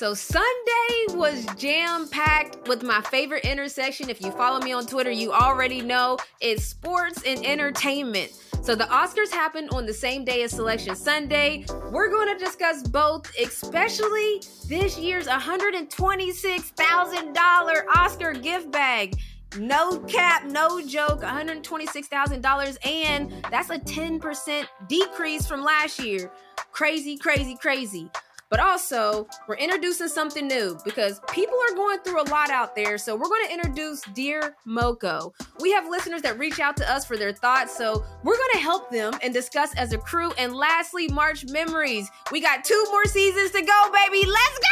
So Sunday was jam-packed with my favorite intersection. If you follow me on Twitter, you already know it's sports and entertainment. So the Oscars happened on the same day as Selection Sunday. We're going to discuss both, especially this year's $126,000 Oscar gift bag. No cap, no joke, $126,000, and that's a 10% decrease from last year. Crazy, crazy, crazy. But also, we're introducing something new because people are going through a lot out there. So we're going to introduce Dear MoCo. We have listeners that reach out to us for their thoughts. So we're going to help them and discuss as a crew. And lastly, March memories. We got 2 more seasons to go, baby. Let's go!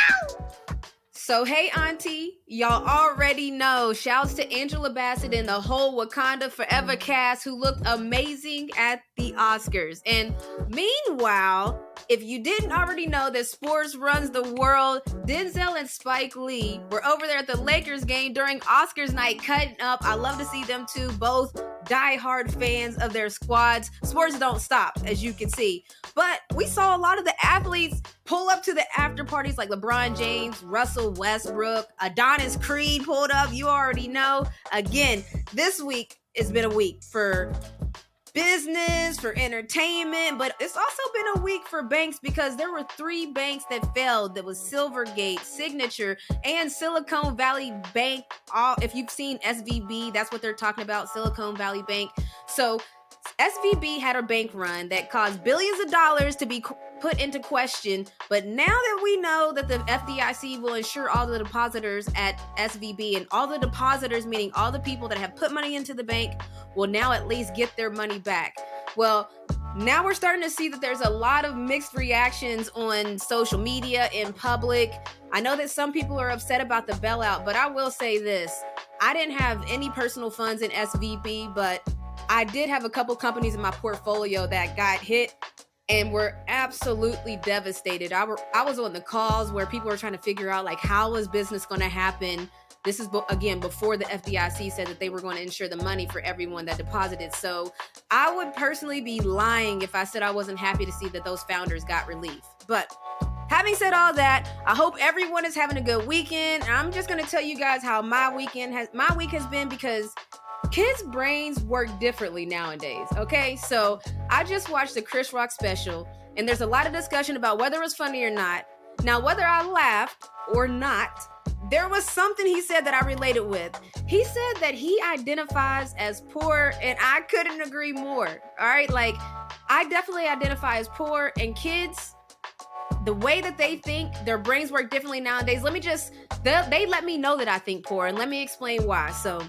So, hey, Auntie, y'all already know. Shouts to Angela Bassett and the whole Wakanda Forever cast who looked amazing at the Oscars. And meanwhile, if you didn't already know that sports runs the world, Denzel and Spike Lee were over there at the Lakers game during Oscars night cutting up. I love to see them two, both diehard fans of their squads. Sports don't stop, as you can see. But we saw a lot of the athletes pull up to the after parties like LeBron James, Russell Westbrook, Adonis Creed pulled up. You already know. Again, this week has been a week for business, for entertainment, but it's also been a week for banks because there were 3 banks that failed. That was Silvergate, Signature, and Silicon Valley Bank. If you've seen SVB, that's what they're talking about, Silicon Valley Bank. So SVB had a bank run that caused billions of dollars to be put into question. But now that we know that the FDIC will insure all the depositors at SVB, and all the depositors, meaning all the people that have put money into the bank, will now at least get their money back. Well, now we're starting to see that there's a lot of mixed reactions on social media, in public. I know that some people are upset about the bailout, but I will say this. I didn't have any personal funds in SVB, but I did have a couple companies in my portfolio that got hit and were absolutely devastated. I was on the calls where people were trying to figure out, like, how was business going to happen? This is, again, before the FDIC said that they were going to insure the money for everyone that deposited. So I would personally be lying if I said I wasn't happy to see that those founders got relief. But having said all that, I hope everyone is having a good weekend. And I'm just going to tell you guys how my week has been, because kids' brains work differently nowadays, okay? So I just watched the Chris Rock special, and there's a lot of discussion about whether it was funny or not. Now, whether I laughed or not, there was something he said that I related with. He said that he identifies as poor, and I couldn't agree more, all right? Like, I definitely identify as poor, and kids, the way that they think, their brains work differently nowadays. They let me know that I think poor, and let me explain why. So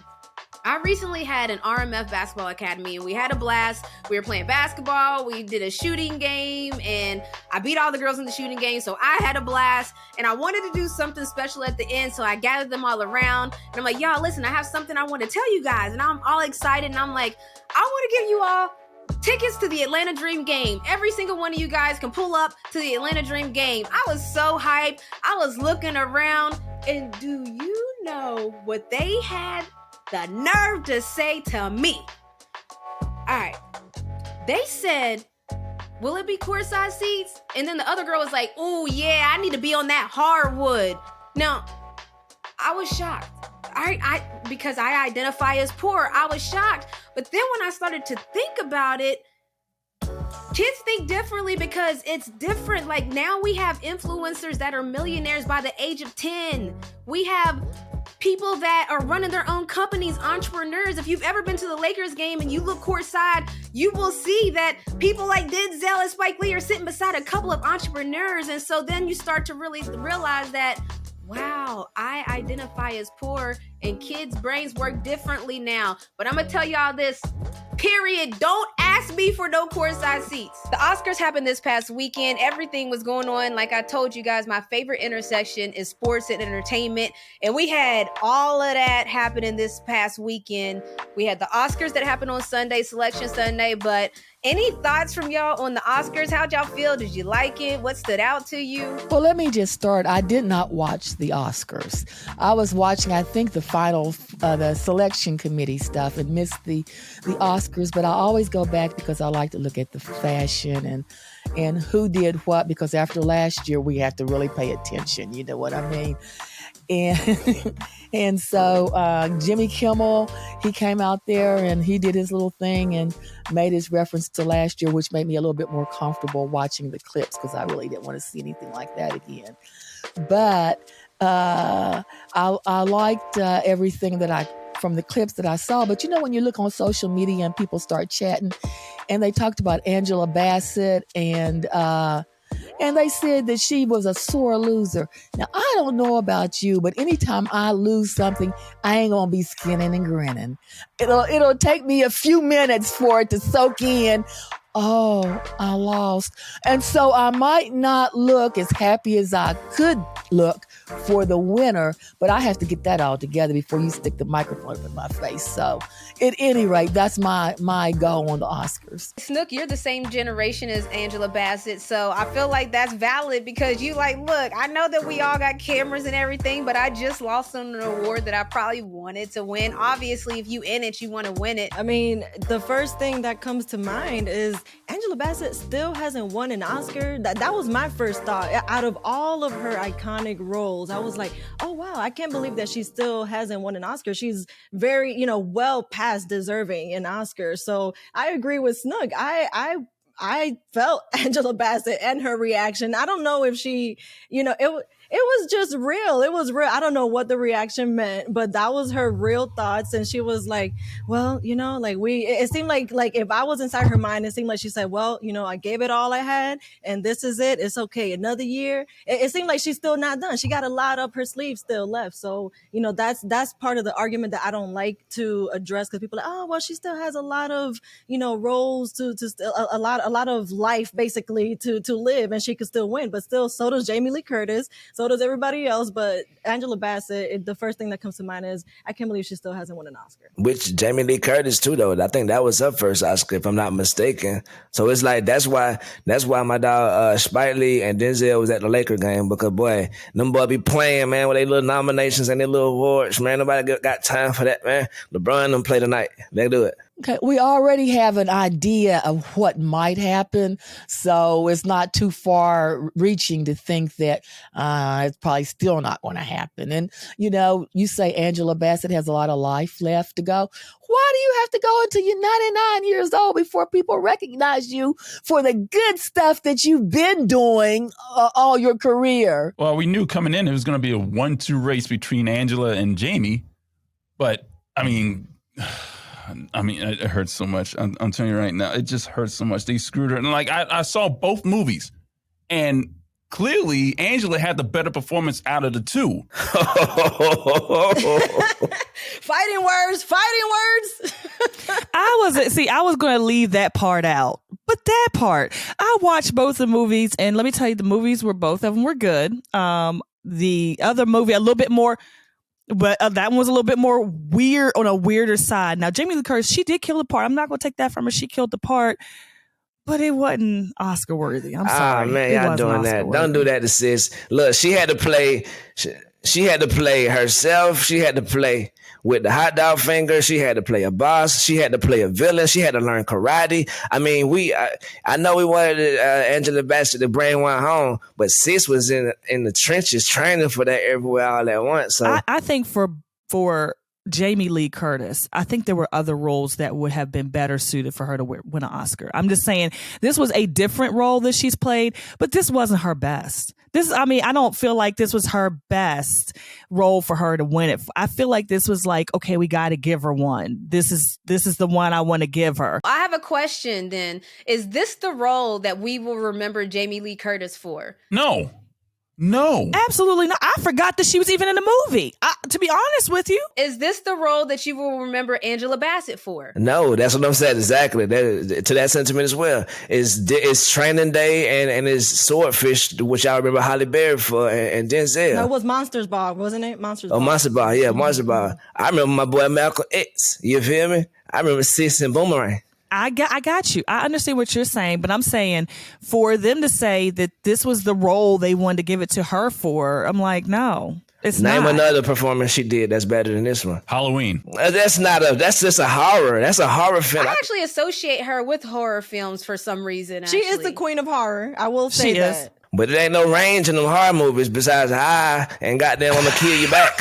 I recently had an RMF basketball academy, and we had a blast. We were playing basketball. We did a shooting game, and I beat all the girls in the shooting game, so I had a blast. And I wanted to do something special at the end, so I gathered them all around. And I'm like, y'all, listen, I have something I want to tell you guys. And I'm all excited, and I'm like, I want to give you all tickets to the Atlanta Dream game. Every single one of you guys can pull up to the Atlanta Dream game. I was so hyped. I was looking around, and do you know what they had the nerve to say to me? All right. They said, will it be courtside seats? And then the other girl was like, oh yeah, I need to be on that hardwood. Now, I was shocked. Because I identify as poor, I was shocked. But then when I started to think about it, kids think differently because it's different. Like, now we have influencers that are millionaires by the age of 10. We have people that are running their own companies, entrepreneurs. If you've ever been to the Lakers game and you look courtside, you will see that people like Denzel and Spike Lee are sitting beside a couple of entrepreneurs. And so then you start to really realize that, wow, I identify as poor, and kids' brains work differently now. But I'm going to tell y'all this, period. Don't ask me for no courtside seats. The Oscars happened this past weekend. Everything was going on. Like I told you guys, my favorite intersection is sports and entertainment. And we had all of that happening this past weekend. We had the Oscars that happened on Sunday, Selection Sunday. But any thoughts from y'all on the Oscars? How'd y'all feel? Did you like it? What stood out to you? Well, let me just start. I did not watch the Oscars. I was watching, I think, the final, the selection committee stuff, and missed the Oscars. But I always go back because I like to look at the fashion and who did what, because after last year, we had to really pay attention. You know what I mean? And and so Jimmy Kimmel, he came out there and he did his little thing and made his reference to last year, which made me a little bit more comfortable watching the clips because I really didn't want to see anything like that again. But I liked everything that from the clips that I saw. But you know, when you look on social media and people start chatting, and they talked about Angela Bassett and they said that she was a sore loser. Now, I don't know about you, but anytime I lose something, I ain't gonna be skinning and grinning. It'll take me a few minutes for it to soak in. Oh, I lost. And so I might not look as happy as I could look for the winner, but I have to get that all together before you stick the microphone up in my face. So at any rate, that's my goal on the Oscars. Snook, you're the same generation as Angela Bassett, so I feel like that's valid because you like, look, I know that we all got cameras and everything, but I just lost an award that I probably wanted to win. Obviously, if you in it, you want to win it. I mean, the first thing that comes to mind is Angela Bassett still hasn't won an Oscar. That was my first thought. Out of all of her iconic roles, I was like, oh wow, I can't believe that she still hasn't won an Oscar. She's very, well past deserving an Oscar. So I agree with Snook. I felt Angela Bassett and her reaction. I don't know if she, it was just real. It was real. I don't know what the reaction meant, but that was her real thoughts. And she was like, well, it seemed like if I was inside her mind, it seemed like she said, well, I gave it all I had and this is it. It's okay. Another year. It seemed like she's still not done. She got a lot up her sleeve still left. So, that's part of the argument that I don't like to address because people are like, oh, well, she still has a lot of, roles to a lot of life basically to live and she could still win, but still so does Jamie Lee Curtis. So does everybody else, but Angela Bassett, the first thing that comes to mind is I can't believe she still hasn't won an Oscar. Which Jamie Lee Curtis too, though. I think that was her first Oscar, if I'm not mistaken. So it's like that's why my dog Spike Lee and Denzel was at the Laker game because boy, them boy be playing, man, with their little nominations and their little awards, man. Nobody got time for that, man. LeBron them play tonight. They do it. Okay, we already have an idea of what might happen, so it's not too far reaching to think that it's probably still not going to happen. And, you say Angela Bassett has a lot of life left to go. Why do you have to go until you're 99 years old before people recognize you for the good stuff that you've been doing all your career? Well, we knew coming in it was going to be a 1-2 race between Angela and Jamie, but, I mean, it hurts so much. I'm telling you right now, it just hurts so much. They screwed her. And I saw both movies, and clearly Angela had the better performance out of the two. Fighting words. I was going to leave that part out, but that part, I watched both the movies, and let me tell you, both of them were good. The other movie, a little bit more. But that one was a little bit more weird on a weirder side. Now, Jamie Lee Curtis, she did kill the part. I'm not going to take that from her. She killed the part, but it wasn't Oscar worthy. I'm sorry. Ah, man, y'all doing that. Don't do that to sis. Look, she had to play herself. She had to play with the hot dog finger. She had to play a boss. She had to play a villain. She had to learn karate. I mean, I know we wanted Angela Bassett to bring one home, but sis was in the trenches training for that everywhere all at once. So I think for Jamie Lee Curtis, I think there were other roles that would have been better suited for her to win an Oscar. I'm just saying this was a different role that she's played, but this wasn't her best. I don't feel like this was her best role for her to win it. I feel like this was like, okay, we got to give her one. This is the one I want to give her. I have a question then. Is this the role that we will remember Jamie Lee Curtis for? No. Absolutely not. I forgot that she was even in the movie. To be honest with you. Is this the role that you will remember Angela Bassett for? No, that's what I'm saying. Exactly. To that sentiment as well. It's Training Day and it's Swordfish, which I remember Halle Berry for, and Denzel. No, it was Monsters Ball, wasn't it? Monsters Ball. Oh, Monster Ball. Yeah, Monster Ball. I remember my boy Malcolm X. You feel me? I remember Sis and Boomerang. I got you. I understand what you're saying, but I'm saying for them to say that this was the role they wanted to give it to her for, I'm like, no, it's Name not. another performance she did that's better than this one. Halloween. That's just a horror. That's a horror film. I actually associate her with horror films for some reason. She is the actually. queen of horror. I will say She that. is. But it ain't no range in them horror movies besides high and goddamn I'm gonna kill you back.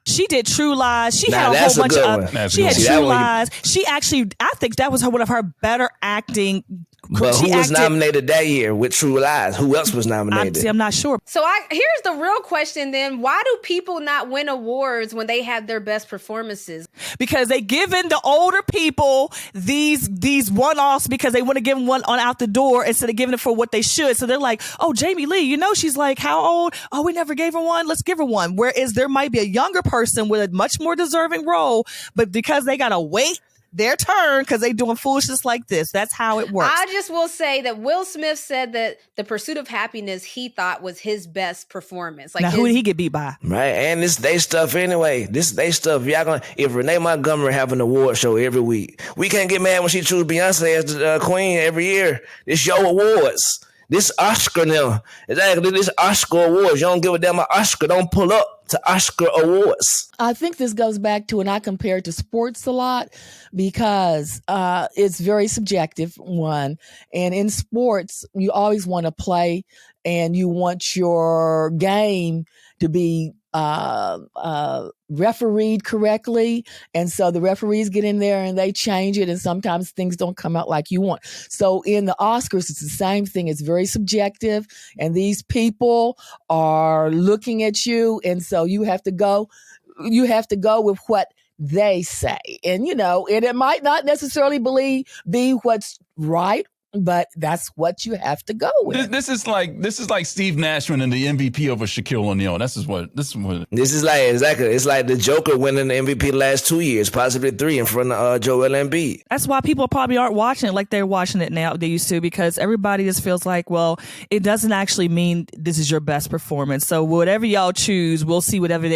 She did True Lies. She Now, had a that's whole a bunch good of one. other. That's a She good had one. See, that True one you- Lies. She actually, I think that was one of her better acting. But she who was acted- nominated that year with True Lies? Who else was nominated? I'm not sure. So here's the real question then. Why do people not win awards when they have their best performances? Because they giving the older people these one-offs because they want to give them one on out the door instead of giving it for what they should. So they're like, oh, Jamie Lee, she's like, how old? Oh, we never gave her one. Let's give her one. Whereas there might be a younger person with a much more deserving role, but because they got to wait their turn because they doing foolishness like this. That's how it works. I just will say that Will Smith said that The Pursuit of Happiness he thought was his best performance. Like now, who did he get beat by? Right, and this they stuff anyway. This they stuff. If Renee Montgomery have an award show every week, we can't get mad when she choose Beyonce as the queen every year. This your awards. This Oscar now. Exactly, this Oscar awards. You don't give a damn about Oscar. Don't pull up to Oscar awards. I think this goes back to, and I compare it to sports a lot because it's very subjective, one. And in sports, you always want to play and you want your game to be refereed correctly. And so the referees get in there and they change it. And sometimes things don't come out like you want. So in the Oscars, it's the same thing. It's very subjective. And these people are looking at you. And so you have to go with what they say. And, and it might not necessarily be what's right, but that's what you have to go with. This is like Steve Nash winning the MVP over Shaquille O'Neal. This is like exactly. It's like the Joker winning the MVP the last 2 years, possibly 3 in front of Joel Embiid. That's why people probably aren't watching it like they're watching it now. They used to, because everybody just feels like, well, it doesn't actually mean this is your best performance. So whatever y'all choose, we'll see whatever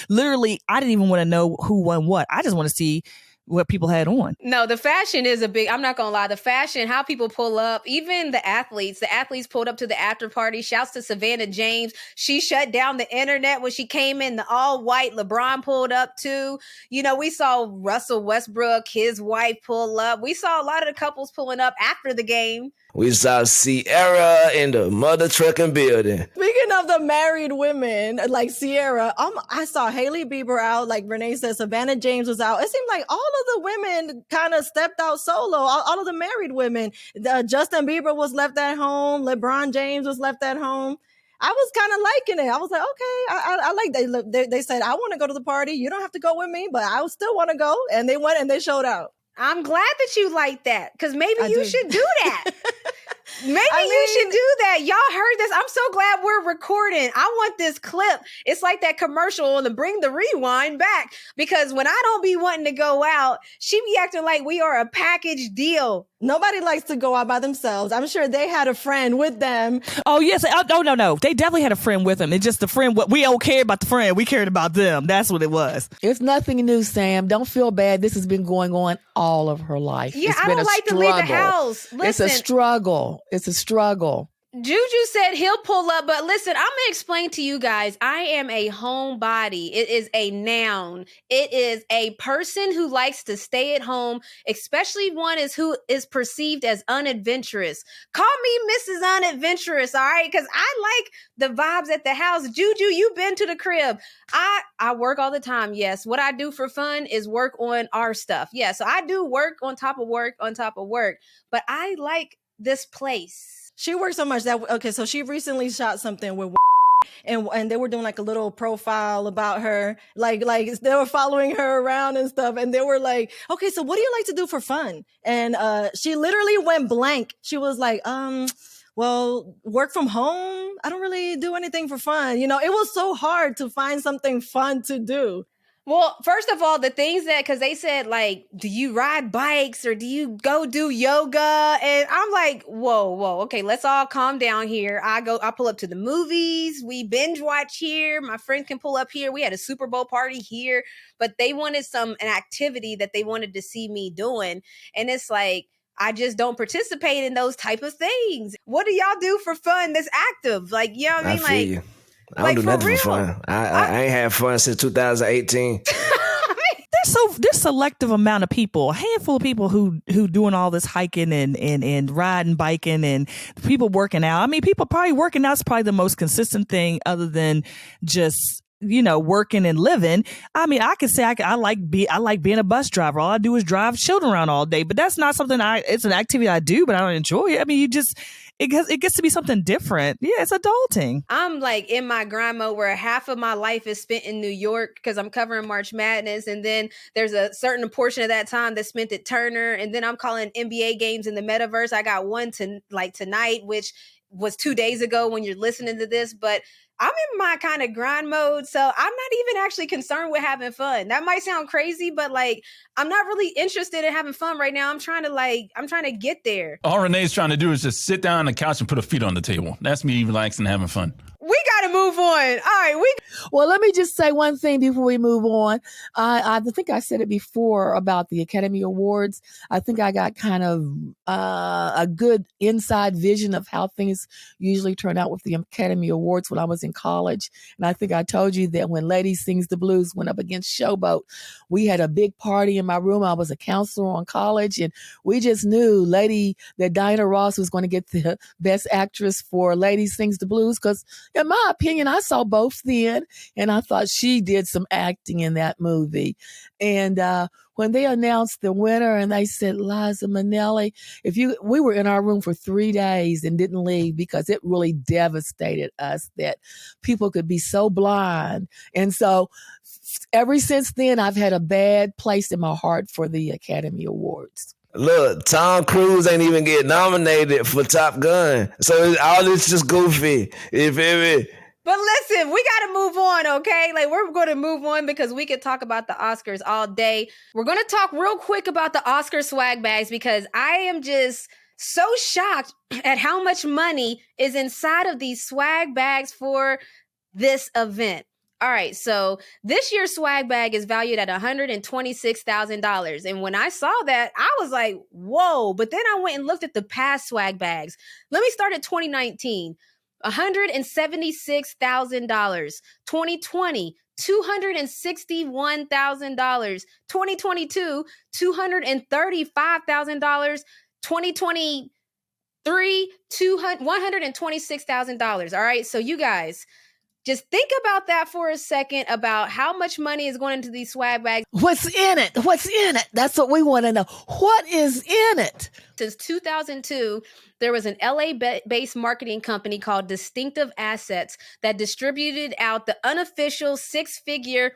literally, I didn't even want to know who won what. I just want to see what people had on. No, the fashion is I'm not gonna lie, the fashion, how people pull up, even the athletes pulled up to the after party. Shouts to Savannah James. She shut down the internet when she came in the all white. LeBron pulled up too. We saw Russell Westbrook, his wife, pull up. We saw a lot of the couples pulling up after the game. We saw Sierra in the mother trucking building. Speaking of the married women, like Sierra, I saw Hailey Bieber out. Like Renee said, Savannah James was out. It seemed like all of the women kind of stepped out solo. All of the married women. Justin Bieber was left at home. LeBron James was left at home. I was kind of liking it. I was like, okay, I like that. They said, I want to go to the party. You don't have to go with me, but I still want to go. And they went and they showed out. I'm glad that you like that, because maybe you should do that. Maybe you should do that. Y'all heard this. I'm so glad we're recording. I want this clip. It's like that commercial on the Bring the Rewind back, because when I don't be wanting to go out, she be acting like we are a package deal. Nobody likes to go out by themselves. I'm sure they had a friend with them. Oh, yes. Oh, no. They definitely had a friend with them. It's just the friend. We don't care about the friend. We cared about them. That's what it was. It's nothing new, Sam. Don't feel bad. This has been going on all of her life. Yeah, It's I been don't a like to leave the struggle. house. Listen, It's a struggle. Juju said he'll pull up, but listen, I'm going to explain to you guys. I am a homebody. It is a noun. It is a person who likes to stay at home, especially one who is perceived as unadventurous. Call me Mrs. Unadventurous, all right? Because I like the vibes at the house. Juju, you've been to the crib. I work all the time, yes. What I do for fun is work on our stuff. Yeah, so I do work on top of work on top of work, but I like this place. She worked so much so she recently shot something with and they were doing like a little profile about her, like they were following her around and stuff, and they were like, okay, so what do you like to do for fun? And she literally went blank. She was like, well, work from home. I don't really do anything for fun. It was so hard to find something fun to do. Well, first of all, the things that, because they said, like, do you ride bikes or do you go do yoga? And I'm like, whoa, okay, let's all calm down here. I pull up to the movies. We binge watch here. My friend can pull up here. We had a Super Bowl party here, but they wanted an activity that they wanted to see me doing. And it's like, I just don't participate in those type of things. What do y'all do for fun that's active? Like, you know what I mean? I feel you. I don't do for nothing real. for fun. I ain't had fun since 2018. There's selective amount of people, a handful of people who doing all this hiking and riding, biking, and people working out. I mean, people probably working out's probably the most consistent thing other than just, working and living. I mean, I could say I like being a bus driver. All I do is drive children around all day, but that's not something it's an activity I do, but I don't enjoy it. I mean, it gets to be something different. Yeah, it's adulting. I'm like in my grind mode where half of my life is spent in New York because I'm covering March Madness. And then there's a certain portion of that time that's spent at Turner. And then I'm calling NBA games in the metaverse. I got one tonight, which was 2 days ago when you're listening to this, but I'm in my kind of grind mode. So I'm not even actually concerned with having fun. That might sound crazy, but like, I'm not really interested in having fun right now. I'm trying to get there. All Renee's trying to do is just sit down on the couch and put her feet on the table. That's me relaxing and having fun. We got to move on. All right. Well, let me just say one thing before we move on. I think I said it before about the Academy Awards. I think I got kind of a good inside vision of how things usually turn out with the Academy Awards when I was in college. And I think I told you that when Lady Sings the Blues went up against Showboat, we had a big party in my room. I was a counselor on college, and we just knew that Diana Ross was going to get the Best Actress for Lady Sings the Blues because, in my opinion, I saw both then, and I thought she did some acting in that movie. And when they announced the winner and they said Liza Minnelli, we were in our room for 3 days and didn't leave because it really devastated us that people could be so blind. And so ever since then, I've had a bad place in my heart for the Academy Awards. Look, Tom Cruise ain't even get nominated for Top Gun. So all this just goofy. You feel me? But listen, we got to move on, okay? Like, we're going to move on because we could talk about the Oscars all day. We're going to talk real quick about the Oscar swag bags because I am just so shocked at how much money is inside of these swag bags for this event. All right, so this year's swag bag is valued at $126,000. And when I saw that, I was like, whoa. But then I went and looked at the past swag bags. Let me start at 2019. $176,000. 2020, $261,000. 2022, $235,000. 2023, $126,000. All right, so you guys, just think about that for a second about how much money is going into these swag bags. What's in it? What's in it? That's what we want to know. What is in it? Since 2002, there was an LA-based marketing company called Distinctive Assets that distributed out the unofficial six-figure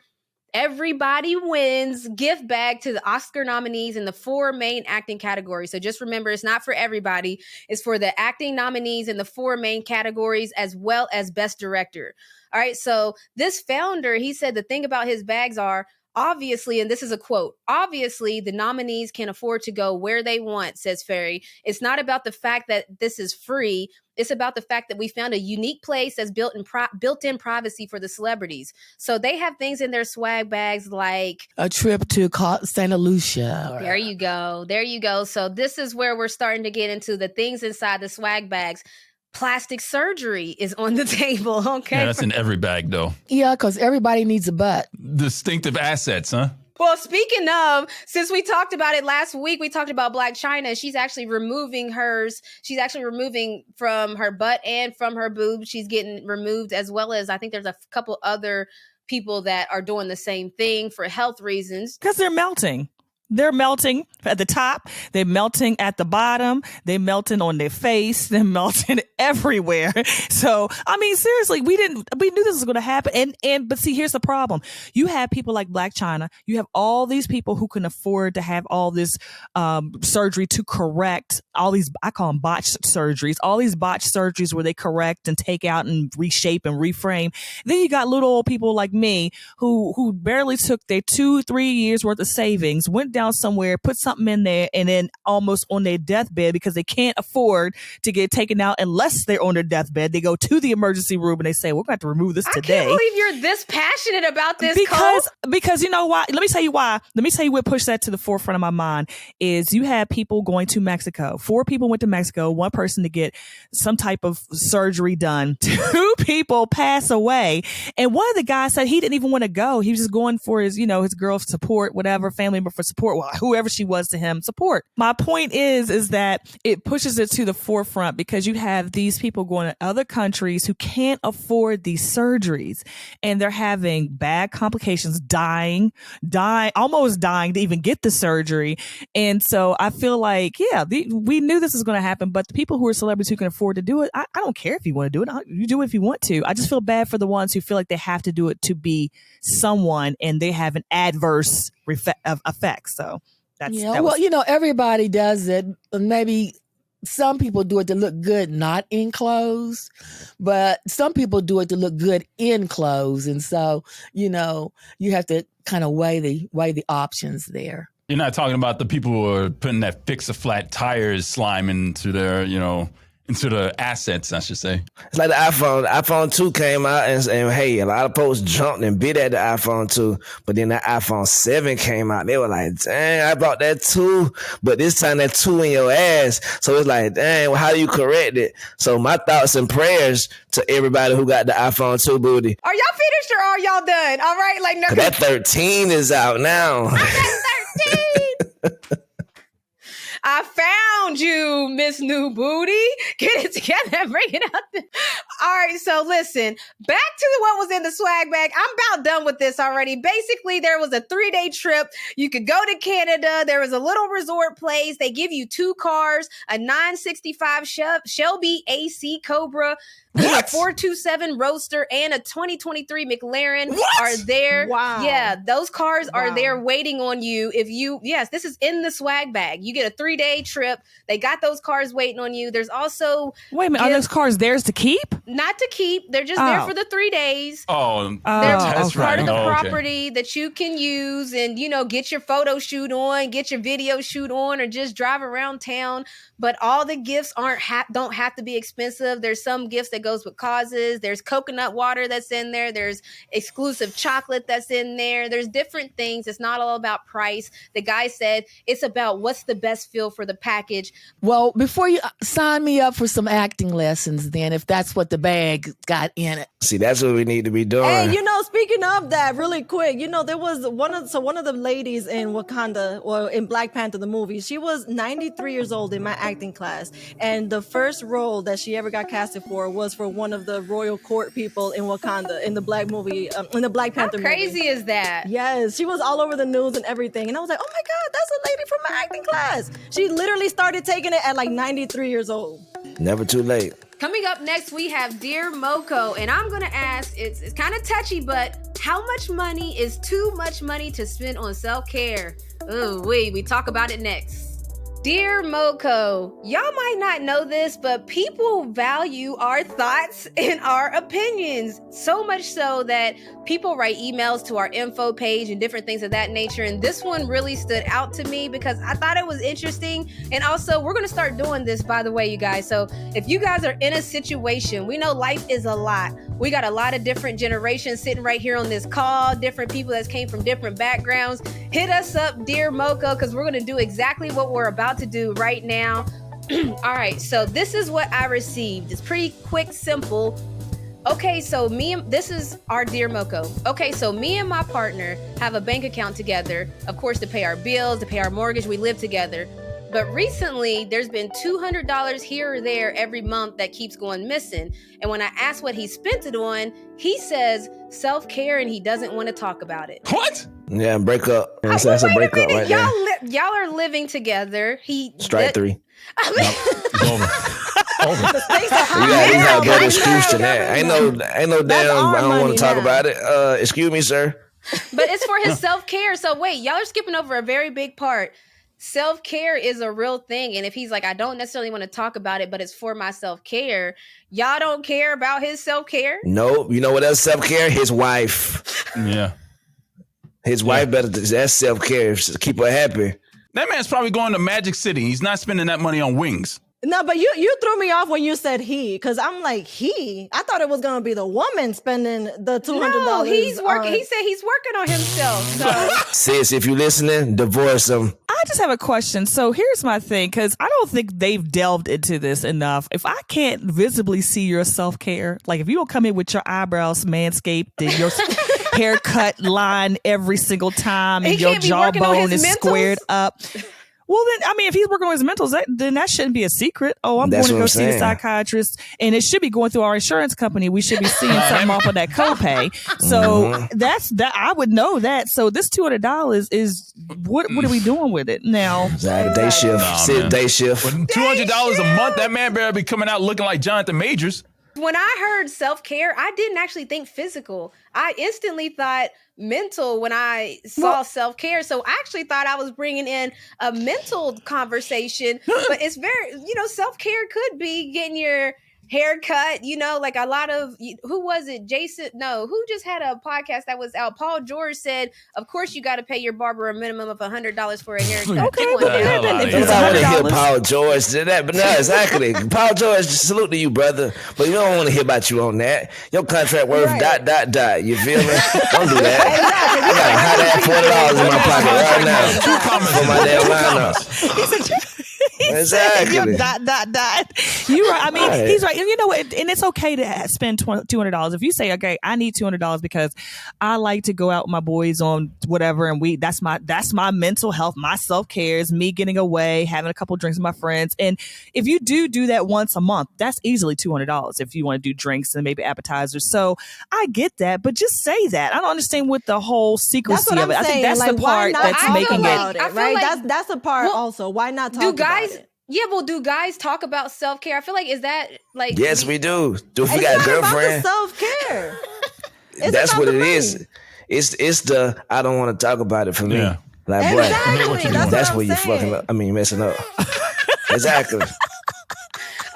Everybody Wins gift bag to the Oscar nominees in the 4 main acting categories. So just remember, it's not for everybody. It's for the acting nominees in the 4 main categories as well as Best Director. All right, so this founder, he said the thing about his bags are, obviously, and this is a quote, obviously the nominees can afford to go where they want, says Ferry. It's not about the fact that this is free. It's about the fact that we found a unique place that's built-in privacy for the celebrities. So they have things in their swag bags like a trip to Santa Lucia. There you go. There you go. So this is where we're starting to get into the things inside the swag bags. Plastic surgery is on the table, okay? Yeah, that's in every bag, though. Yeah, because everybody needs a butt. Distinctive assets, huh? Well, speaking of, since we talked about it last week, we talked about Blac Chyna. She's actually removing hers. She's actually removing from her butt and from her boobs. She's getting removed, as well as I think there's a couple other people that are doing the same thing for health reasons. Because they're melting. They're melting at the top. They're melting at the bottom. They're melting on their face. They're melting everywhere. So, I mean, seriously, we knew this was going to happen. But see, here's the problem. You have people like Black China. You have all these people who can afford to have all this surgery to correct all these, I call them botched surgeries, all these botched surgeries where they correct and take out and reshape and reframe. Then you got little old people like me who barely took their 2-3 years worth of savings, went down somewhere, put something in there, and then almost on their deathbed because they can't afford to get taken out unless they're on their deathbed. They go to the emergency room and they say, we're going to have to remove this today. I can't believe you're this passionate about this, because you know why? Let me tell you why. Let me tell you what pushed that to the forefront of my mind is you had people going to Mexico. 4 people went to Mexico, 1 person to get some type of surgery done. 2 people pass away. And one of the guys said he didn't even want to go. He was just going for his, his girl's support, whatever, family member for support. Well, whoever she was to him, support. My point is that it pushes it to the forefront because you have these people going to other countries who can't afford these surgeries and they're having bad complications, almost dying to even get the surgery. And so I feel like, we knew this was going to happen, but the people who are celebrities who can afford to do it, I don't care if you want to do it. You do it if you want to. I just feel bad for the ones who feel like they have to do it to be someone and they have an adverse effect. So everybody does it. Maybe some people do it to look good, not in clothes, but some people do it to look good in clothes. And so, you have to kind of weigh the options there. You're not talking about the people who are putting that fix-a-flat tires slime into their, into the assets, I should say. It's like the iPhone. The iPhone 2 came out and hey, a lot of folks jumped and bit at the iPhone 2. But then the iPhone 7 came out. They were like, dang, I bought that 2. But this time that 2 in your ass. So it's like, dang, well, how do you correct it? So my thoughts and prayers to everybody who got the iPhone 2 booty. Are y'all finished or are y'all done? All right? Like, no. That 13 is out now. That 13. I found you, Miss New Booty. Get it together and bring it out. All right, so listen, back to what was in the swag bag. I'm about done with this already. Basically, there was a 3-day trip. You could go to Canada. There was a little resort place. They give you 2 cars, a 965 Shelby AC Cobra, a 427 Roadster, and a 2023 McLaren are there. Wow. Yeah, those cars are there waiting on you. Yes, this is in the swag bag. You get a 3-day trip. They got those cars waiting on you. There's also... Wait a minute, are those cars theirs to keep? Not to keep. They're just there for the 3 days. Oh, they're that's part right. of the property that you can use and, get your photo shoot on, get your video shoot on, or just drive around town. But all the gifts don't have to be expensive. There's some gifts that goes with causes. There's coconut water that's in there. There's exclusive chocolate that's in there. There's different things. It's not all about price. The guy said it's about what's the best feel for the package. Well, before you sign me up for some acting lessons, then, if that's what the bag got in it. See, that's what we need to be doing. Hey, speaking of that, really quick, there was one of the ladies in Wakanda, or in Black Panther, the movie. She was 93 years old in my acting class, and the first role that she ever got casted for was for one of the royal court people in Wakanda in the Black Panther movie. How crazy is that? Yes, she was all over the news and everything, and I was like, oh my God, that's a lady from my acting class. She literally started taking it at like 93 years old. Never too late. Coming up next, we have Dear MoCo, and I'm going to ask, it's kind of touchy, but how much money is too much money to spend on self-care? Oh, we talk about it next. Dear MoCo, y'all might not know this, but people value our thoughts and our opinions, so much so that people write emails to our info page and different things of that nature. And this one really stood out to me because I thought it was interesting. And also, we're going to start doing this, by the way, you guys. So if you guys are in a situation, we know life is a lot. We got a lot of different generations sitting right here on this call, different people that came from different backgrounds. Hit us up, Dear MoCo, because we're going to do exactly what we're about to do right now. All right, so this is what I received. It's pretty quick, simple. Okay, so this is our Dear MoCo. Okay, so me and my partner have a bank account together, of course, to pay our bills, to pay our mortgage. We live together. But recently, there's been $200 here or there every month that keeps going missing. And when I ask what he spent it on, he says self-care and he doesn't want to talk about it. What? Yeah, break up. That's a break up right there. Y'all are living together. Strike three. I mean, It's over. Over. You got a better excuse to that. Ain't no damn. I don't want to talk about it. Excuse me, sir. But it's for his self-care. So wait, y'all are skipping over a very big part. Self-care is a real thing. And if he's like, I don't necessarily want to talk about it, but it's for my self-care, y'all don't care about his self-care? Nope. You know what else self-care? His wife. Yeah. His wife better. That's self-care. Keep her happy. That man's probably going to Magic City. He's not spending that money on wings. No, but you threw me off when you said he, because I'm like, I thought it was going to be the woman spending the $200. No, he's working. He said he's working on himself. So. Sis, if you listening, divorce him. I just have a question. So here's my thing, because I don't think they've delved into this enough. If I can't visibly see your self-care, like if you don't come in with your eyebrows manscaped and your haircut line every single time and your jawbone is squared up. Well, then, I mean, if he's working on his mentals, then that shouldn't be a secret. Oh, I'm going to go see a psychiatrist, and it should be going through our insurance company. We should be seeing something off of that copay. So that's that. I would know that. So this $200 is what are we doing with it now? Day shift. Day shift. $200 a month. That man better be coming out looking like Jonathan Majors. When I heard self-care, I didn't actually think physical. I instantly thought mental when I saw self-care. So I actually thought I was bringing in a mental conversation. But it's very, self-care could be getting your haircut, like a lot of, who was it? Jason? No, who just had a podcast that was out? Paul George said, of course you got to pay your barber a minimum of $100 for a haircut. Okay, Come on now. I want to hear Paul George do that, but no, exactly. Paul George, salute to you, brother. But you don't want to hear about you on that. Your contract worth ... You feel me? Don't do that. I got a hot $40 in my pocket right now for my damn lineup. Exactly. You right. I mean, he's right. And you know what? And it's okay to spend $200. If you say, okay, I need $200 because I like to go out with my boys on whatever, and that's my mental health, my self-care is me getting away, having a couple drinks with my friends. And if you do that once a month, that's easily $200 if you want to do drinks and maybe appetizers. So I get that, but just say that. I don't understand what the whole secrecy of it. I think that's the part that's making it. Right? That's the part also. Why not talk about it? Yeah, well, do guys talk about self-care? I feel like, is that like... Yes, we do. If we got a girlfriend... self-care. That's what it is. It's the, I don't want to talk about it for me. Yeah. Like, exactly. That's where you fucking up. I mean, messing up. Exactly. Just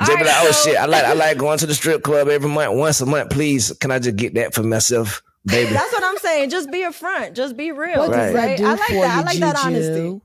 be like, oh shit, I like going to the strip club every month. Once a month, please, can I just get that for myself, baby? That's what I'm saying. Just be upfront. Just be real. What does that do for you, I like that honesty.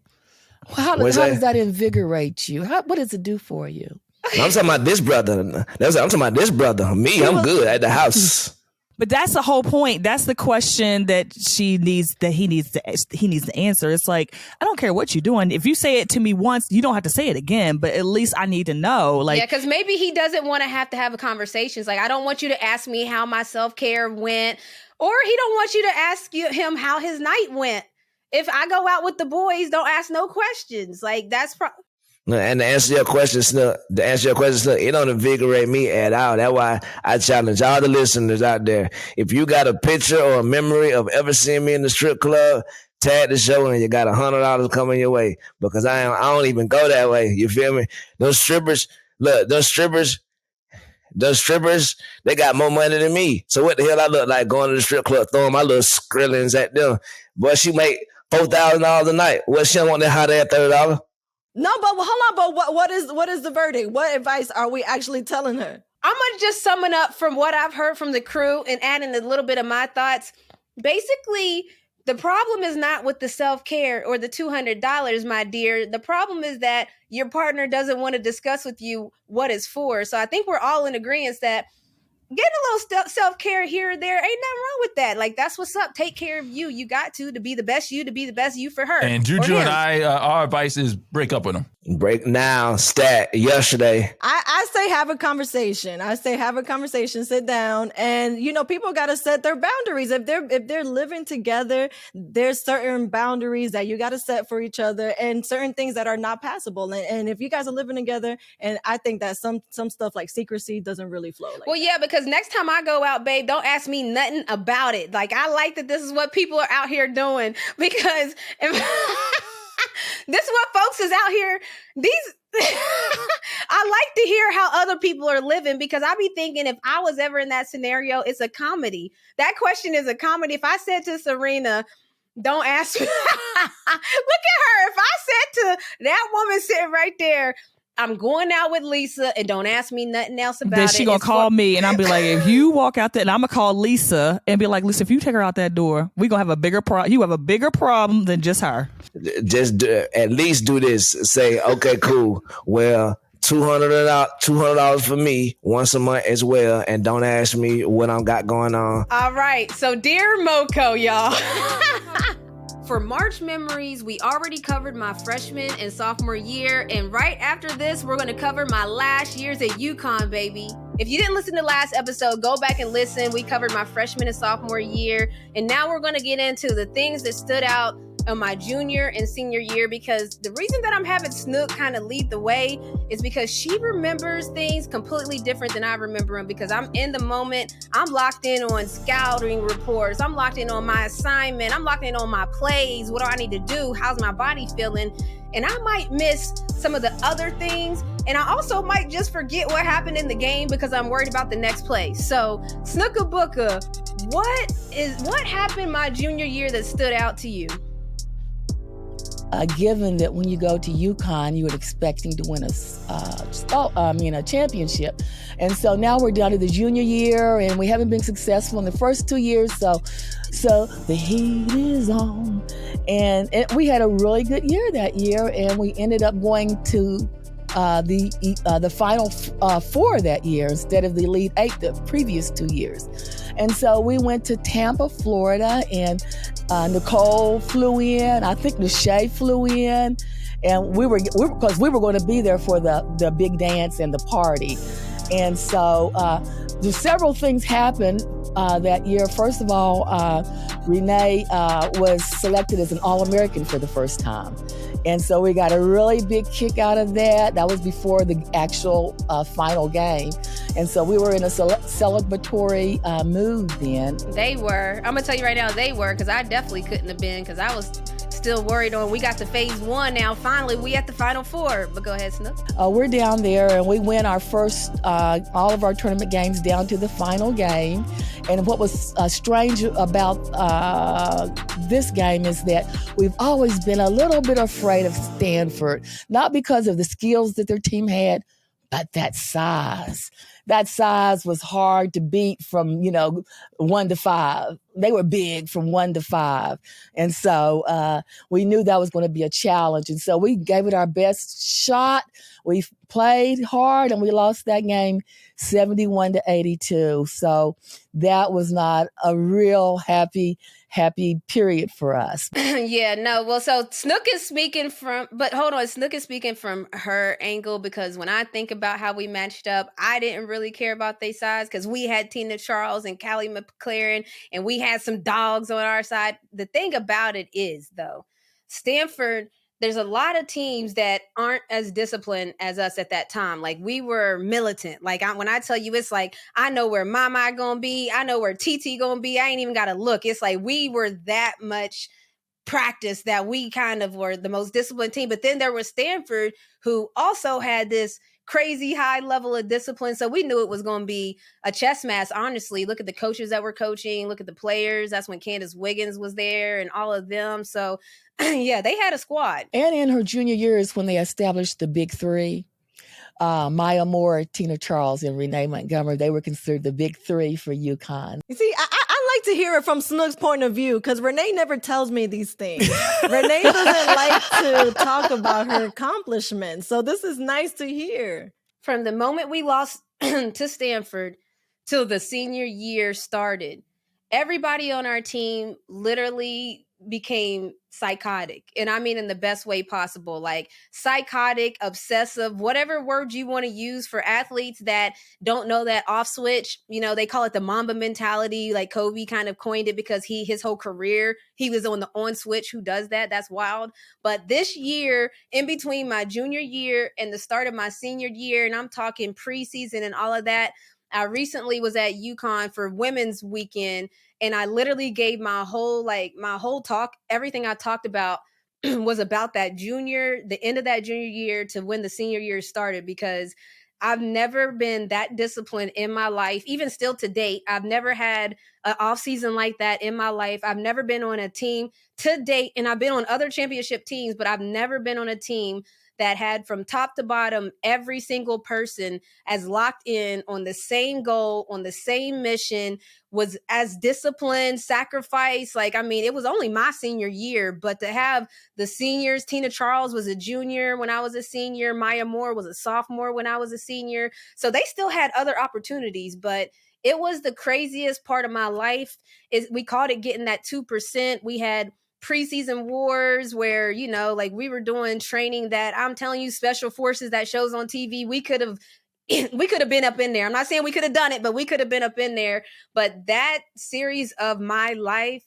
How does that invigorate you? What does it do for you? I'm talking about this brother. I'm talking about this brother. Me, I'm good at the house. But that's the whole point. That's the question that he needs to answer. It's like, I don't care what you're doing. If you say it to me once, you don't have to say it again. But at least I need to know. Like, yeah, because maybe he doesn't want to have a conversation. It's like, I don't want you to ask me how my self-care went, or he don't want you to ask him how his night went. If I go out with the boys, don't ask no questions. Like, that's and to answer your question, Snook, it don't invigorate me at all. That's why I challenge all the listeners out there. If you got a picture or a memory of ever seeing me in the strip club, tag the show and you got $100 coming your way. Because I don't even go that way. You feel me? Those strippers, they got more money than me. So what the hell I look like going to the strip club, throwing my little skrillings at them? Boy, she make $4,000 a night. Well, she don't want that hot ass $30. No, but hold on. But what is the verdict? What advice are we actually telling her? I'm gonna just sum it up from what I've heard from the crew and adding a little bit of my thoughts. Basically, the problem is not with the self-care or the $200, my dear. The problem is that your partner doesn't want to discuss with you what it's for. So I think we're all in agreement that getting a little self-care here or there, ain't nothing wrong with that. Like, that's what's up. Take care of you. You got to be the best you for her. And Juju and I, our advice is break up with him. Break now, stat, yesterday. I say have a conversation. Sit down, and people got to set their boundaries. If they're living together, there's certain boundaries that you got to set for each other, and certain things that are not passable. And if you guys are living together, and I think that some stuff like secrecy doesn't really flow. Well, yeah, because next time I go out, babe, don't ask me nothing about it. Like, I like that this is what people are out here doing, because if this is what folks is out here. I like to hear how other people are living, because I be thinking if I was ever in that scenario, it's a comedy. That question is a comedy. If I said to Serena, don't ask me. Look at her. If I said to that woman sitting right there, I'm going out with Lisa, and don't ask me nothing else about it. Then she gonna call me, and I'll be like, if you walk out there, and I'm gonna call Lisa and be like, Lisa, if you take her out that door, we gonna have a bigger problem. You have a bigger problem than just her. Just at least do this. Say, okay, cool. Well, $200 for me once a month as well, and don't ask me what I got going on. All right, so Dear MoCo, y'all. For March memories, we already covered my freshman and sophomore year, and right after this, we're going to cover my last years at UConn, baby. If you didn't listen to last episode, go back and listen. We covered my freshman and sophomore year, and now we're going to get into the things that stood out in my junior and senior year, because the reason that I'm having Snook kind of lead the way is because she remembers things completely different than I remember them, because I'm in the moment. I'm locked in on scouting reports. I'm locked in on my assignment. I'm locked in on my plays. What do I need to do? How's my body feeling? And I might miss some of the other things. And I also might just forget what happened in the game because I'm worried about the next play. So Snooka Booka, what happened my junior year that stood out to you? Given that when you go to UConn, you were expecting to win a championship. And so now we're down to the junior year, and we haven't been successful in the first 2 years. So the heat is on. And we had a really good year that year, and we ended up going to the Final Four that year instead of the Elite Eight the previous 2 years. And so we went to Tampa, Florida, and Nicole flew in. I think Nashay flew in, and we were going to be there for the big dance and the party. And so there's several things happened that year. First of all, Renee was selected as an All-American for the first time. And so we got a really big kick out of that. That was before the actual final game. And so we were in a celebratory mood then. They were. I'm going to tell you right now, they were, because I definitely couldn't have been, because I was still worried on, we got to phase one now. Finally, we at the Final Four. But go ahead, Snook. We're down there, and we win our first, all of our tournament games down to the final game. And what was strange about this game is that we've always been a little bit afraid of Stanford, not because of the skills that their team had, but that size. That size was hard to beat from, 1 to 5. They were big from 1 to 5. And so we knew that was going to be a challenge. And so we gave it our best shot. We played hard, and we lost that game 71-82. So that was not a real happy period for us. Yeah, no. Well, so Snook is speaking from her angle, because when I think about how we matched up, I didn't really care about their size, because we had Tina Charles and Callie McLaren, and we had some dogs on our side. The thing about it is, though, Stanford, there's a lot of teams that aren't as disciplined as us at that time. Like, we were militant. Like, when I tell you, it's like, I know where Mama gonna be. I know where TT gonna be. I ain't even got to look. It's like we were that much practice that we kind of were the most disciplined team. But then there was Stanford, who also had this crazy high level of discipline. So we knew it was going to be a chess match, honestly. Look at the coaches that were coaching. Look at the players. That's when Candace Wiggins was there and all of them. So, yeah, they had a squad. And in her junior years, when they established the Big Three, Maya Moore, Tina Charles, and Renee Montgomery, they were considered the Big Three for UConn. You see, I like to hear it from Snook's point of view, because Renee never tells me these things. Renee doesn't like to talk about her accomplishments. So this is nice to hear. From the moment we lost to Stanford till the senior year started, everybody on our team literally became psychotic. And I mean in the best way possible, like psychotic, obsessive, whatever word you want to use for athletes that don't know that off switch. You know, they call it the Mamba mentality. Like Kobe kind of coined it because his whole career, he was on the on switch. Who does that? That's wild. But this year, in between my junior year and the start of my senior year, and I'm talking preseason and all of that, I recently was at UConn for women's weekend, and I literally gave my whole talk. Everything I talked about was about the end of that junior year to when the senior year started, because I've never been that disciplined in my life. Even still to date, I've never had an off season like that in my life. I've never been on a team to date, and I've been on other championship teams, but I've never been on a team that had from top to bottom every single person as locked in on the same goal, on the same mission, was as disciplined, sacrifice. Like, I mean, it was only my senior year, but to have the seniors, Tina Charles was a junior when I was a senior, Maya Moore was a sophomore when I was a senior. So they still had other opportunities, but it was the craziest part of my life. We called it getting that 2%. We had preseason wars where, you know, like we were doing training that I'm telling you, special forces that shows on TV, we could have been up in there. I'm not saying we could have done it, but we could have been up in there. But that series of my life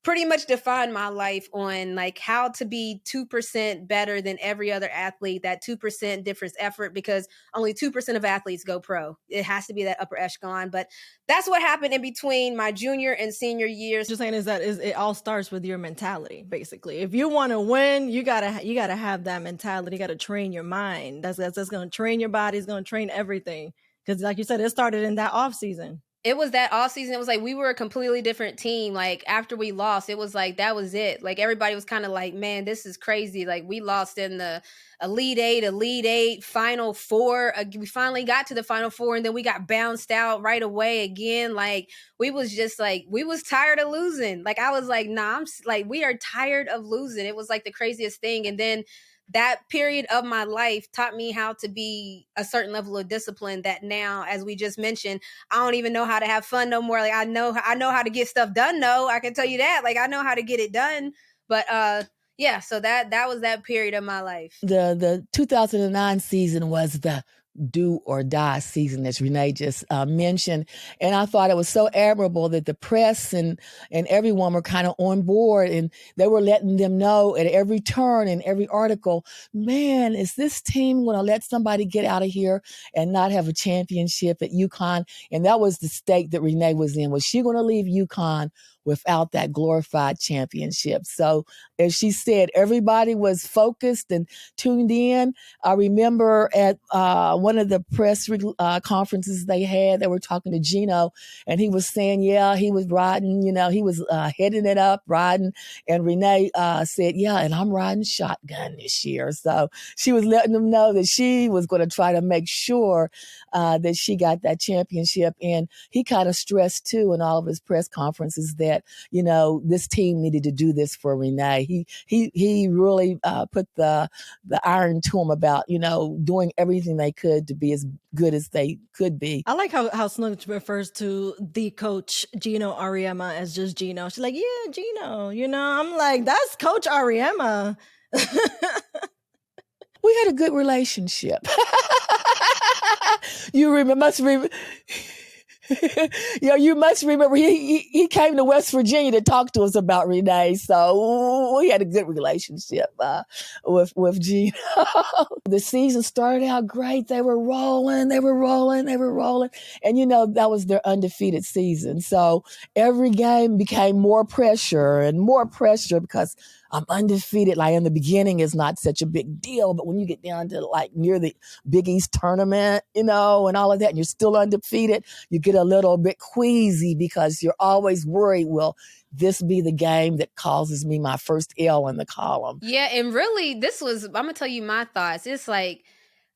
pretty much defined my life on like how to be 2% better than every other athlete, that 2% difference effort, because only 2% of athletes go pro. It has to be that upper echelon. But that's what happened in between my junior and senior years. Just saying is it all starts with your mentality, basically. If you want to win, you gotta have that mentality. You gotta train your mind. That's gonna train your body. It's gonna train everything. Because like you said, it started in that off season. It was that off season. It was like we were a completely different team. Like after we lost, it was like that was it. Like everybody was kind of like, man, this is crazy. Like we lost in the Elite Eight, Final Four. We finally got to the Final Four, and then we got bounced out right away again. Like we was just like, we was tired of losing. Like I was like, nah, we are tired of losing. It was like the craziest thing. And then that period of my life taught me how to be a certain level of discipline that now, as we just mentioned, I don't even know how to have fun no more. Like I know how to get stuff done. No, I can tell you that. Like I know how to get it done. But yeah, so that was that period of my life. The 2009 season was the do or die season, as Renee just mentioned. And I thought it was so admirable that the press and everyone were kind of on board, and they were letting them know at every turn and every article, man, is this team going to let somebody get out of here and not have a championship at UConn? And that was the state that Renee was in. Was she going to leave UConn without that glorified championship? So as she said, everybody was focused and tuned in. I remember at one of the press conferences they had, they were talking to Gino, and he was saying, yeah, he was riding, he was heading it up, riding. And Renee said, yeah, and I'm riding shotgun this year. So she was letting them know that she was going to try to make sure that she got that championship. And he kind of stressed too in all of his press conferences that, this team needed to do this for Renee. He really put the iron to him about, doing everything they could to be as good as they could be. I like how Snook refers to the coach, Gino Auriemma, as just Gino. She's like, yeah, Gino, I'm like, that's Coach Auriemma. We had a good relationship. You must remember. You must remember he came to West Virginia to talk to us about Renee, so we had a good relationship with Gino. The season started out great. They were rolling, and that was their undefeated season. So every game became more pressure because I'm undefeated. Like in the beginning, it's not such a big deal, but when you get down to like near the Big East tournament, and all of that, and you're still undefeated, you get a little bit queasy because you're always worried, will this be the game that causes me my first L in the column? Yeah, and really, I'm going to tell you my thoughts. It's like,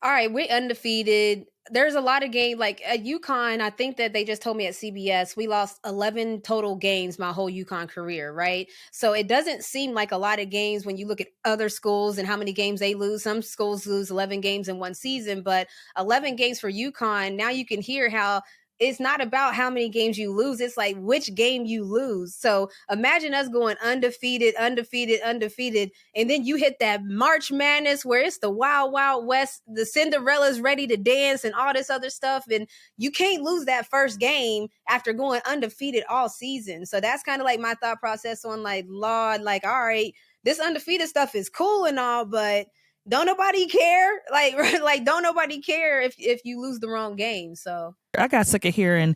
all right, we're undefeated. There's a lot of games, like at UConn, I think that they just told me at CBS, we lost 11 total games my whole UConn career, right? So it doesn't seem like a lot of games when you look at other schools and how many games they lose. Some schools lose 11 games in one season, but 11 games for UConn, now you can hear how it's not about how many games you lose. It's like which game you lose. So imagine us going undefeated, and then you hit that March Madness where it's the Wild Wild West, the Cinderella's ready to dance and all this other stuff, and you can't lose that first game after going undefeated all season. So that's kind of like my thought process on like, Lord, like, all right, this undefeated stuff is cool and all, but don't nobody care. Like don't nobody care if you lose the wrong game. So I got sick of hearing,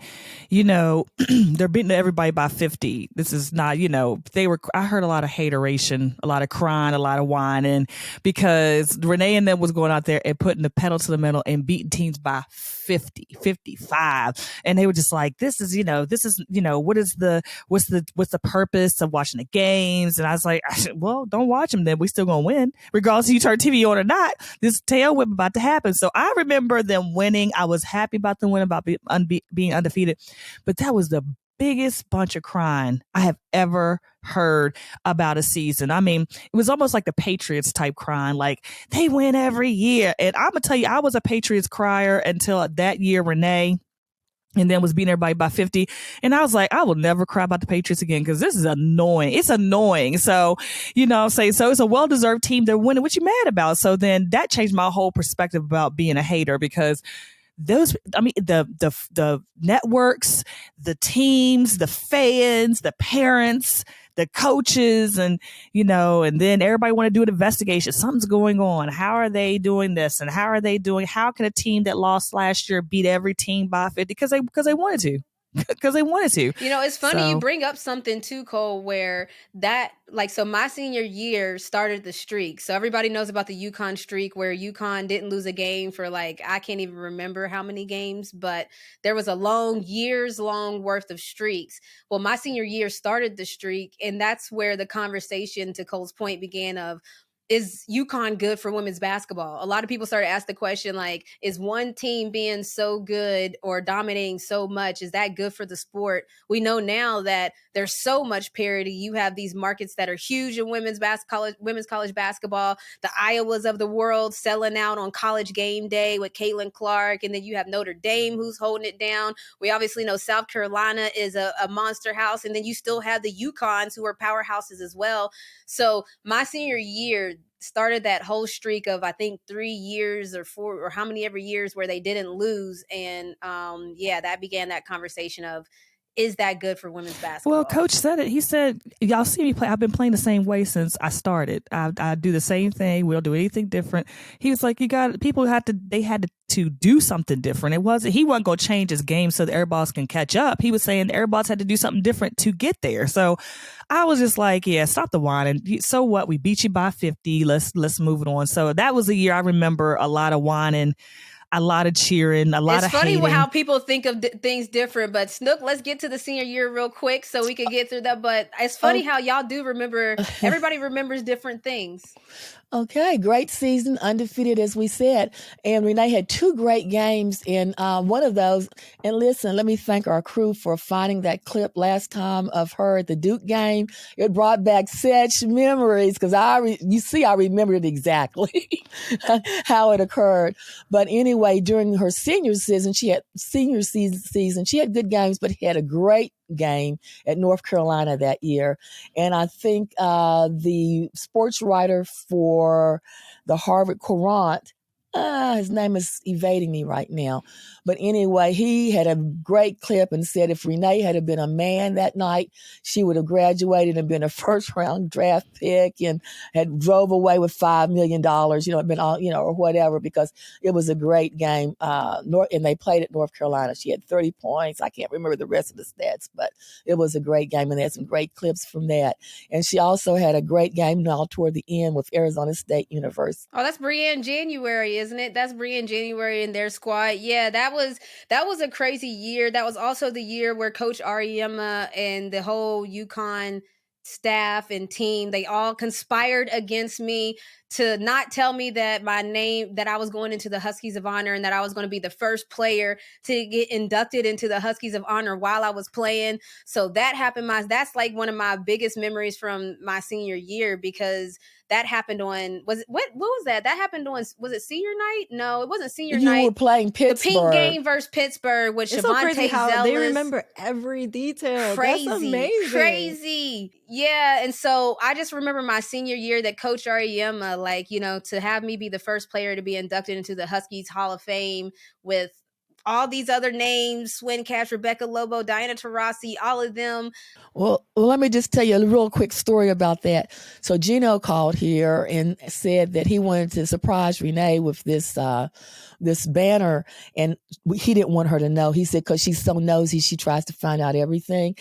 they're beating everybody by 50. This is not, I heard a lot of hateration, a lot of crying, a lot of whining, because Renee and them was going out there and putting the pedal to the metal and beating teams by 50, 55. And they were just like, what's the purpose of watching the games? And I was like, well, don't watch them then. We still going to win. Regardless if you turn TV on or not, this tail whip about to happen. So I remember them winning. I was happy about them winning, about being undefeated, but that was the biggest bunch of crying I have ever heard about a season. I mean, it was almost like the Patriots type crying, like they win every year. And I'm gonna tell you, I was a Patriots crier until that year, Renee, and then was beating everybody by 50. And I was like, I will never cry about the Patriots again because this is annoying. It's annoying. So, so it's a well-deserved team. They're winning. What you mad about? So then that changed my whole perspective about being a hater, because the networks, the teams, the fans, the parents, the coaches, and then everybody want to do an investigation. Something's going on. How are they doing this? And how can a team that lost last year beat every team by 50? Because they wanted to. Because they wanted to. It's funny you bring up something too, Cole, where that, so my senior year started the streak. So everybody knows about the UConn streak where UConn didn't lose a game for I can't even remember how many games, but there was a years long worth of streaks. Well, my senior year started the streak, and that's where the conversation, to Cole's point, began of, is UConn good for women's basketball? A lot of people started asking the question, is one team being so good or dominating so much, is that good for the sport? We know now that there's so much parity. You have these markets that are huge in women's college basketball. The Iowas of the world selling out on College game day with Caitlin Clark. And then you have Notre Dame who's holding it down. We obviously know South Carolina is a monster house. And then you still have the UConns who are powerhouses as well. So my senior year started that whole streak of, I think, 3 years or 4 or how many ever years where they didn't lose. And that began that conversation of, is that good for women's basketball? Well, Coach said it. He said, y'all see me play. I've been playing the same way since I started. I do the same thing. We don't do anything different. He was like, people had to do something different. He wasn't going to change his game so the air balls can catch up. He was saying the air balls had to do something different to get there. So I was just like, yeah, stop the whining. So what? We beat you by 50. Let's move it on. So that was a year I remember a lot of whining, a lot of cheering, a lot of hating. It's funny how people think of things different, but Snook, let's get to the senior year real quick so we can get through that. But it's funny how y'all do remember, everybody remembers different things. Okay, great season, undefeated, as we said. And Renee had 2 great games in one of those. And listen, let me thank our crew for finding that clip last time of her at the Duke game. It brought back such memories because I remembered exactly how it occurred. But anyway, during her senior season, she had good games, but had a great game at North Carolina that year. And I think the sports writer for the Harvard Courant, his name is evading me right now. But anyway, he had a great clip and said if Renee had been a man that night, she would have graduated and been a first-round draft pick and had drove away with $5 million, been all, or whatever, because it was a great game. And they played at North Carolina. She had 30 points. I can't remember the rest of the stats, but it was a great game, and they had some great clips from that. And she also had a great game now toward the end with Arizona State University. Oh, that's Brianne January, isn't it? That's Brianne January and their squad. Yeah, that was a crazy year. That was also the year where Coach Ariema and the whole UConn staff and team, they all conspired against me to not tell me that that I was going into the Huskies of Honor and that I was going to be the first player to get inducted into the Huskies of Honor while I was playing. So that happened. That's like one of my biggest memories from my senior year, because that happened on, what was that? That happened on, was it senior night? No, it wasn't senior You night. were playing The Pittsburgh. pink game versus Pittsburgh with It's so Shavonte crazy how Zealous. they remember every detail. Crazy, That's amazing. crazy. Yeah, and so I just remember my senior year that Coach Auriemma, like, you know, to have me be the first player to be inducted into the Huskies Hall of Fame with all these other names, Swin Cash, Rebecca Lobo, Diana Taurasi, all of them. Well, let me just tell you a real quick story about that. So Gino called here and said that he wanted to surprise Renee with this banner, and he didn't want her to know. He said because she's so nosy, she tries to find out everything.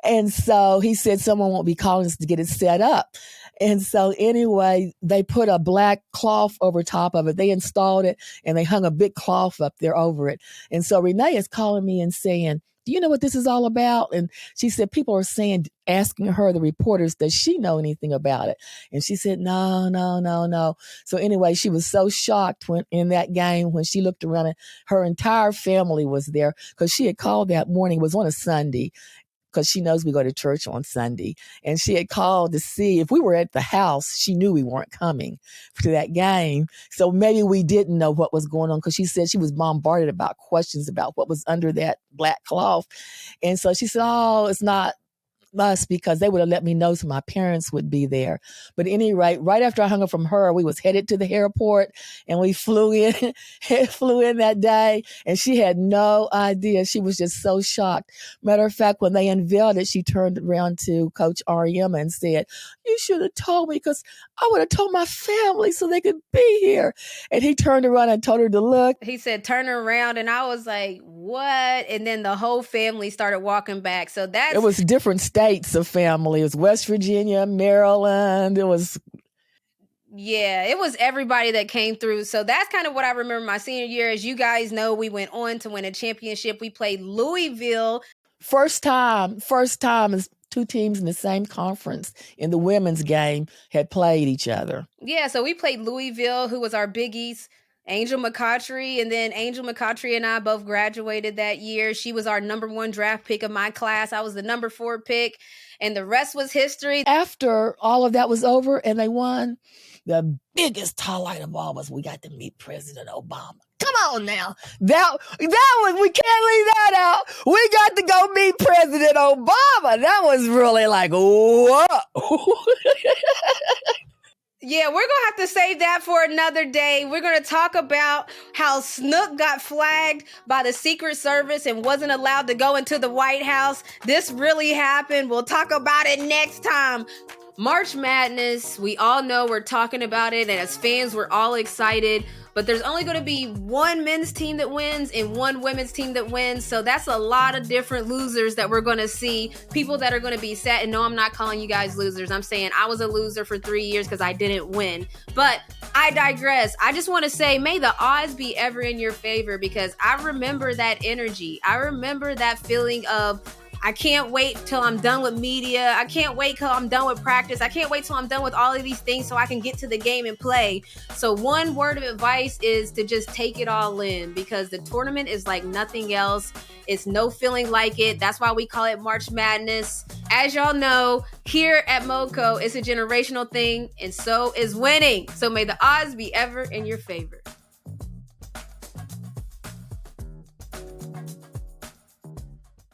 And so he said someone won't be calling us to get it set up. And so anyway, they put a black cloth over top of it. They installed it and they hung a big cloth up there over it. And so Renee is calling me and saying, do you know what this is all about? And she said, people are saying, asking her, the reporters, does she know anything about it? And she said, no. So anyway, she was so shocked when in that game, when she looked around and her entire family was there, because she had called that morning. It was on a Sunday, because she knows we go to church on Sunday. And she had called to see if we were at the house. She knew we weren't coming to that game. So maybe we didn't know what was going on, because she said she was bombarded about questions about what was under that black cloth. And so she said, oh, it's not us, because they would have let me know so my parents would be there. But at any rate, right after I hung up from her, we was headed to the airport and we flew in that day, and she had no idea. She was just so shocked. Matter of fact, when they unveiled it, she turned around to Coach Auriemma and said, you should have told me, because I would have told my family so they could be here. And he turned around and told her to look. He said, turn around. And I was like, what? And then the whole family started walking back. So that's... It was different states of family. It was West Virginia, Maryland. It was... Yeah, it was everybody that came through. So that's kind of what I remember my senior year. As you guys know, we went on to win a championship. We played Louisville. First time is two teams in the same conference in the women's game had played each other. Yeah, so we played Louisville, who was our Big East, Angel McCautry, and then Angel McCautry and I both graduated that year. She was our number 1 draft pick of my class. I was the number 4 pick, and the rest was history. After all of that was over and they won, the biggest highlight of all was we got to meet President Obama. Come on now. That was, we can't leave that out. We got to go meet President Obama. That was really like, whoa. Yeah, we're going to have to save that for another day. We're going to talk about how Snook got flagged by the Secret Service and wasn't allowed to go into the White House. This really happened. We'll talk about it next time. March Madness, we all know we're talking about it, and as fans, we're all excited. But there's only going to be one men's team that wins and one women's team that wins. So that's a lot of different losers that we're going to see. People that are going to be sad. And no, I'm not calling you guys losers. I'm saying I was a loser for 3 years because I didn't win. But I digress. I just want to say, may the odds be ever in your favor, because I remember that energy. I remember that feeling of, I can't wait till I'm done with media. I can't wait till I'm done with practice. I can't wait till I'm done with all of these things so I can get to the game and play. So one word of advice is to just take it all in, because the tournament is like nothing else. It's no feeling like it. That's why we call it March Madness. As y'all know, here at MoCo, it's a generational thing, and so is winning. So may the odds be ever in your favor.